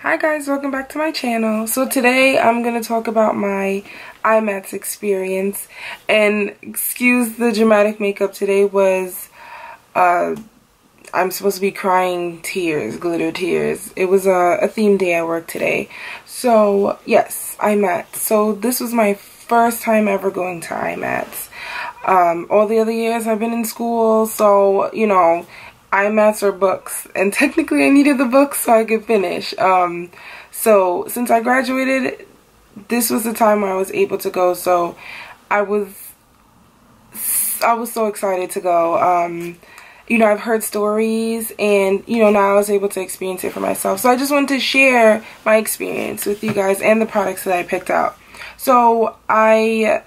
Hi guys, welcome back to my channel. So today I'm going to talk about my IMATS experience, and excuse the dramatic makeup. Today was I'm supposed to be crying tears, glitter tears. It was a theme day at work today. So yes, IMATS. So this was my first time ever going to IMATS. All the other years I've been in school, so you know, IMATS are books, and technically I needed the books so I could finish. So since I graduated, this was the time where I was able to go, so I was so excited to go. You know, I've heard stories, and you know, now I was able to experience it for myself. So I just wanted to share my experience with you guys and the products that I picked out. So I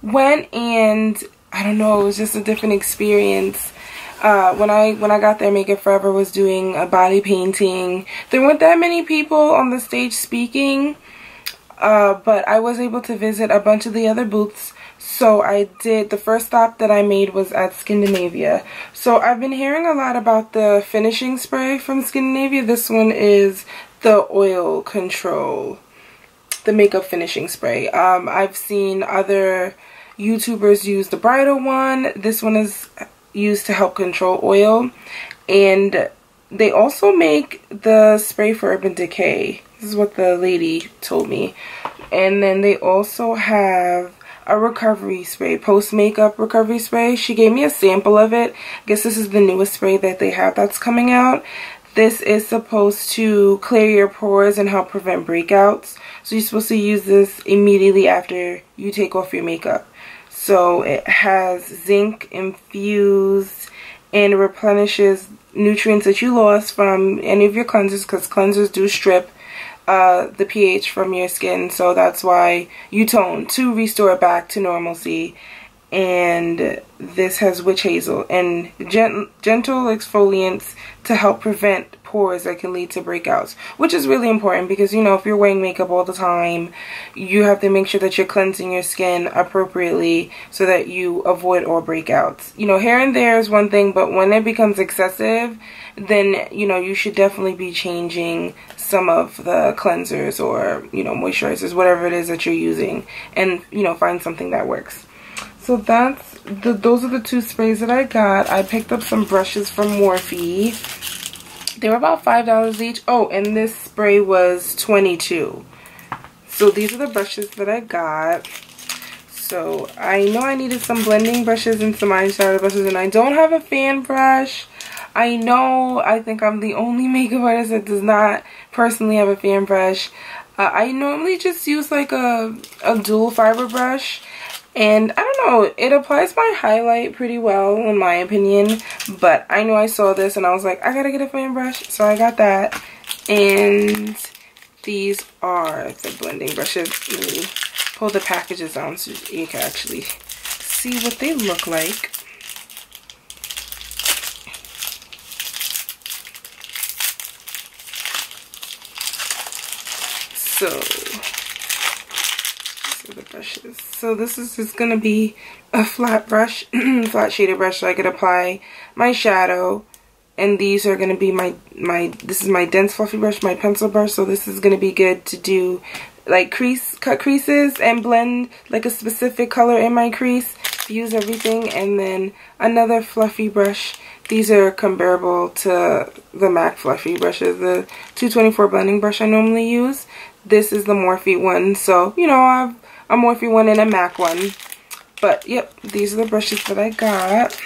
went, and I don't know, it was just a different experience. When I got there, Make It Forever was doing a body painting. There weren't that many people on the stage speaking, but I was able to visit a bunch of the other booths. So I did, the first stop that I made was at Scandinavia. So I've been hearing a lot about the finishing spray from Scandinavia. This one is the oil control, the makeup finishing spray. I've seen other YouTubers use the bridal one. This one is used to help control oil, and they also make the spray for Urban Decay. This is what the lady told me. And then they also have a recovery spray, post makeup recovery spray. She gave me a sample of it. I guess this is the newest spray that they have that's coming out. This is supposed to clear your pores and help prevent breakouts. So you're supposed to use this immediately after you take off your makeup. So it has zinc infused and replenishes nutrients that you lost from any of your cleansers, because cleansers do strip the pH from your skin. So that's why you tone to restore it back to normalcy. And this has witch hazel and gentle exfoliants to help prevent pores that can lead to breakouts, which is really important because, you know, if you're wearing makeup all the time, you have to make sure that you're cleansing your skin appropriately so that you avoid all breakouts. You know, here and there is one thing, but when it becomes excessive, then, you know, you should definitely be changing some of the cleansers or, you know, moisturizers, whatever it is that you're using, and, you know, find something that works. So those are the two sprays that I got. I picked up some brushes from Morphe. They were about $5 each. Oh, and this spray was $22. So these are the brushes that I got. So I know I needed some blending brushes and some eyeshadow brushes, and I don't have a fan brush. I know, I think I'm the only makeup artist that does not personally have a fan brush. I normally just use like a dual fiber brush. And I don't know, it applies my highlight pretty well in my opinion, but I know I saw this and I was like, I gotta get a fan brush, so I got that. And these are the blending brushes. Let me pull the packages down so you can actually see what they look like. So the brushes. So this is just going to be a flat brush, flat shaded brush, so I could apply my shadow. And these are going to be this is my dense fluffy brush, my pencil brush. So this is going to be good to do like cut creases and blend like a specific color in my crease. Use everything. And then another fluffy brush. These are comparable to the MAC fluffy brushes, the 224 blending brush I normally use. This is the Morphe one. So, you know, I have a Morphe one and a MAC one. But, yep, these are the brushes that I got.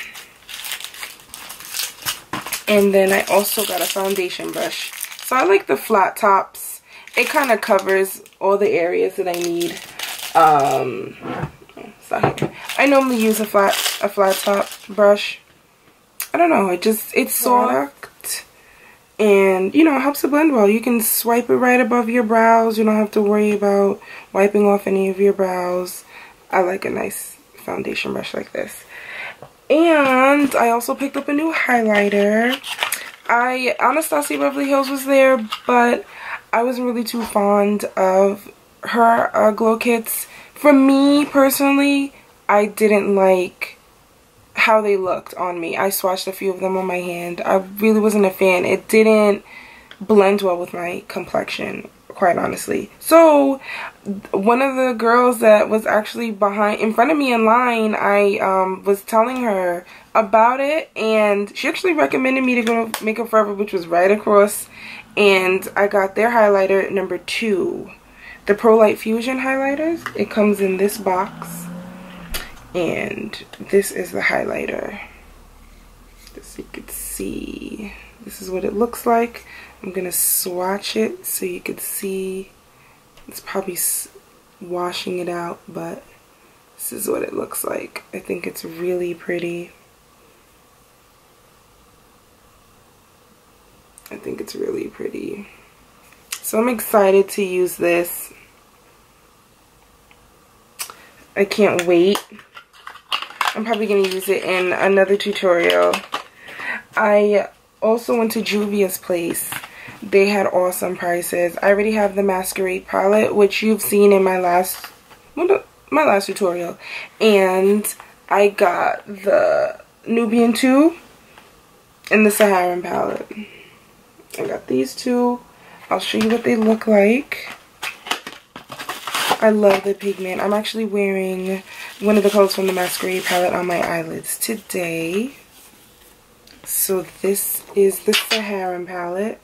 And then I also got a foundation brush. So I like the flat tops. It kind of covers all the areas that I need. It's not here. I normally use a flat top brush. I don't know, it's soft. And, you know, it helps to blend well. You can swipe it right above your brows. You don't have to worry about wiping off any of your brows. I like a nice foundation brush like this. And I also picked up a new highlighter. Anastasia Beverly Hills was there, but I wasn't really too fond of her glow kits. For me, personally, I didn't like how they looked on me. I swatched a few of them on my hand. I really wasn't a fan. It didn't blend well with my complexion, quite honestly. So one of the girls that was actually in front of me in line, I was telling her about it, and she actually recommended me to go to Makeup Forever, which was right across, and I got their highlighter number 2, the Pro Light Fusion highlighters. It comes in this box, and this is the highlighter. Just so you can see, this is what it looks like. I'm gonna swatch it so you can see. It's probably washing it out, but this is what it looks like. I think it's really pretty. I think it's really pretty. So I'm excited to use this. I can't wait. I'm probably going to use it in another tutorial. I also went to Juvia's place. They had awesome prices. I already have the Masquerade palette, which you've seen in my last tutorial. And I got the Nubian 2 and the Saharan palette. I got these two. I'll show you what they look like. I love the pigment. I'm actually wearing one of the colors from the Masquerade palette on my eyelids today. So this is the Saharan palette.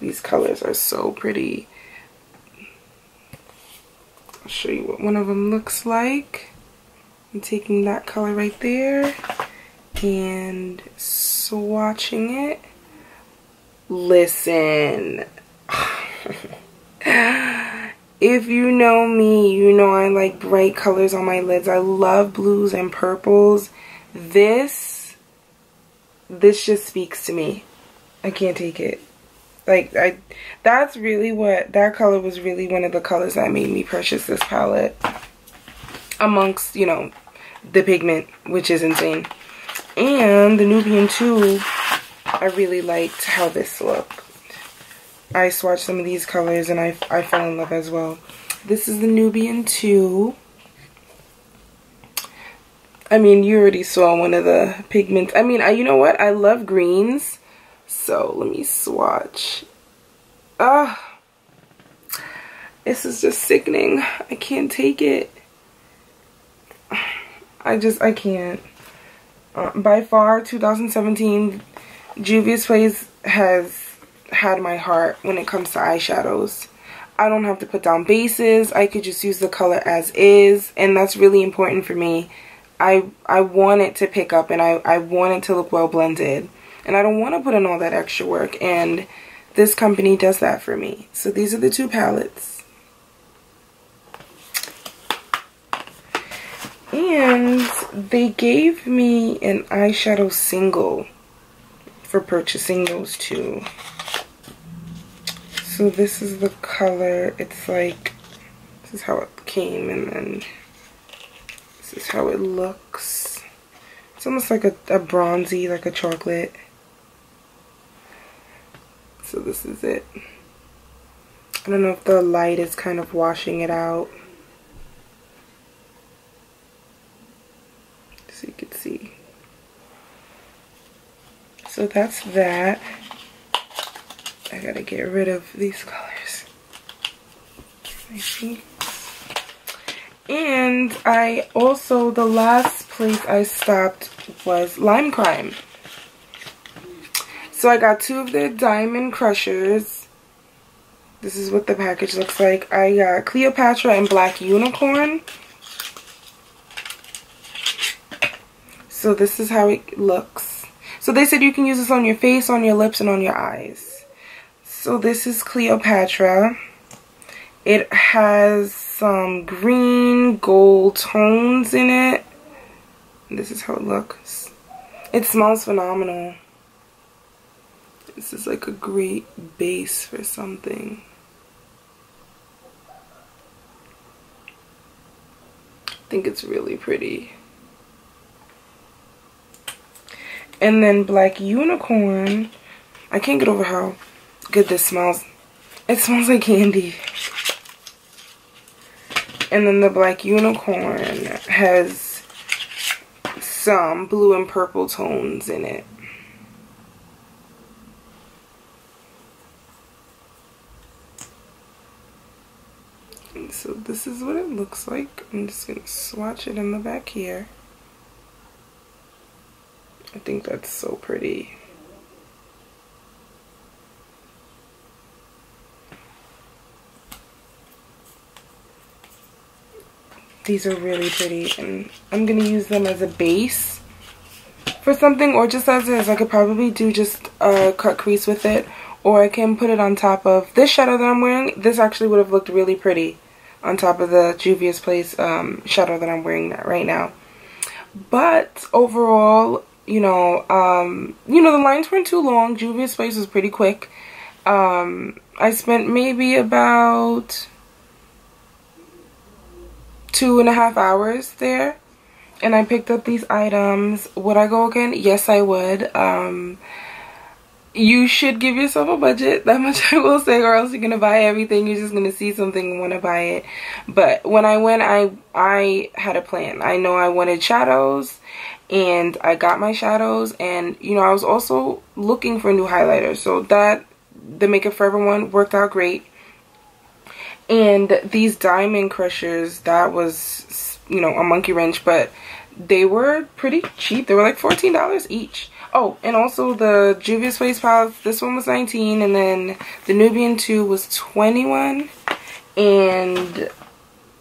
These colors are so pretty. I'll show you what one of them looks like. I'm taking that color right there and swatching it. Listen, if you know me, you know I like bright colors on my lids. I love blues and purples. This just speaks to me. I can't take it. Like, that's really what, that color was really one of the colors that made me purchase this palette. Amongst, you know, the pigment, which is insane. And the Nubian 2, I really liked how this looked. I swatched some of these colors and I fell in love as well. This is the Nubian 2. I mean, you already saw one of the pigments. I mean, you know what? I love greens. So, let me swatch. This is just sickening. I can't take it. I can't. By far, 2017... Juvia's Place has had my heart when it comes to eyeshadows. I don't have to put down bases. I could just use the color as is, and that's really important for me. I want it to pick up, and I want it to look well blended. And I don't want to put in all that extra work, and this company does that for me. So these are the two palettes. And they gave me an eyeshadow single for purchasing those two. So this is the color. It's like, this is how it came, and then this is how it looks. It's almost like a bronzy, like a chocolate. So this is it. I don't know if the light is kind of washing it out, so you can see. So that's that. I gotta get rid of these colors. I think. And I also, the last place I stopped was Lime Crime. So I got two of their Diamond Crushers. This is what the package looks like. I got Cleopatra and Black Unicorn. So this is how it looks. So they said you can use this on your face, on your lips, and on your eyes. So this is Cleopatra. It has some green gold tones in it. This is how it looks. It smells phenomenal. This is like a great base for something. I think it's really pretty. And then Black Unicorn, I can't get over how good this smells. It smells like candy. And then the Black Unicorn has some blue and purple tones in it. So this is what it looks like. I'm just gonna swatch it in the back here. I think that's so pretty. These are really pretty, and I'm gonna use them as a base for something, or just as is. I could probably do just a cut crease with it, or I can put it on top of this shadow that I'm wearing. This actually would have looked really pretty on top of the Juvia's Place shadow that I'm wearing right now. But overall, you know, the lines weren't too long. Juvia's Place was pretty quick. I spent maybe about 2.5 hours there, and I picked up these items. Would I go again? Yes, I would. You should give yourself a budget, that much I will say, or else you're gonna buy everything. You're just gonna see something and want to buy it. But when I went, I had a plan. I know I wanted shadows, and I got my shadows, and you know, I was also looking for new highlighters, so that the Makeup Forever one worked out great. And these diamond crushers, that was, you know, a monkey wrench, but they were pretty cheap. They were like $14 each. Oh, and also the Juvia's Place palettes, this one was $19, and then the Nubian 2 was $21. And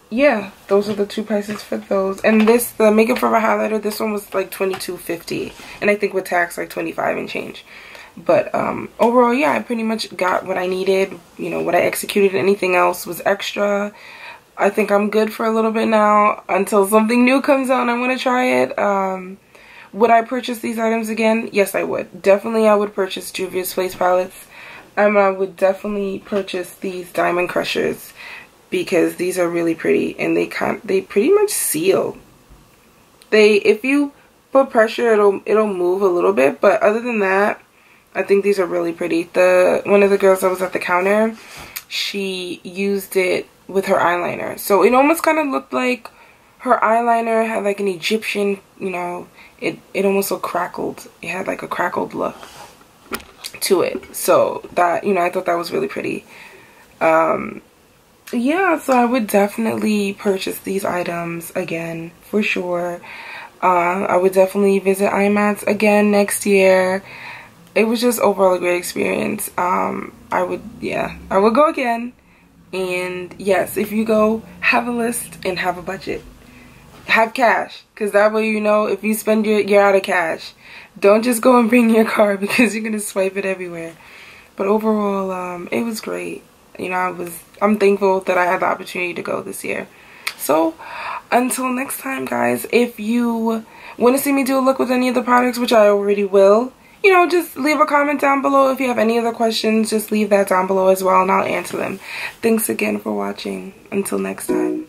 yeah, those are the two prices for those. And this, the Makeup Forever highlighter, this one was like $22.50, and I think with tax like $25 and change. But overall, yeah, I pretty much got what I needed. You know, what I executed. Anything else was extra. I think I'm good for a little bit now until something new comes out and I want to try it. Would I purchase these items again? Yes, I would. Definitely, I would purchase Juvia's Place palettes. I would definitely purchase these diamond crushers because these are really pretty, and they pretty much seal. If you put pressure, it'll move a little bit, but other than that, I think these are really pretty. One of the girls that was at the counter, she used it with her eyeliner. So it almost kind of looked like her eyeliner had like an Egyptian, you know, it almost looked crackled. It had like a crackled look to it. So that, you know, I thought that was really pretty. Yeah, so I would definitely purchase these items again, for sure. I would definitely visit IMATS again next year. It was just overall a great experience. I would go again. And yes, if you go, have a list and have a budget. Have cash, because that way you know if you spend you're out of cash. Don't just go and bring your card because you're gonna swipe it everywhere. But overall, it was great. You know, I'm thankful that I had the opportunity to go this year. So until next time, guys, if you want to see me do a look with any of the products, which I already will, you know, just leave a comment down below. If you have any other questions, just leave that down below as well, and I'll answer them. Thanks again for watching. Until next time.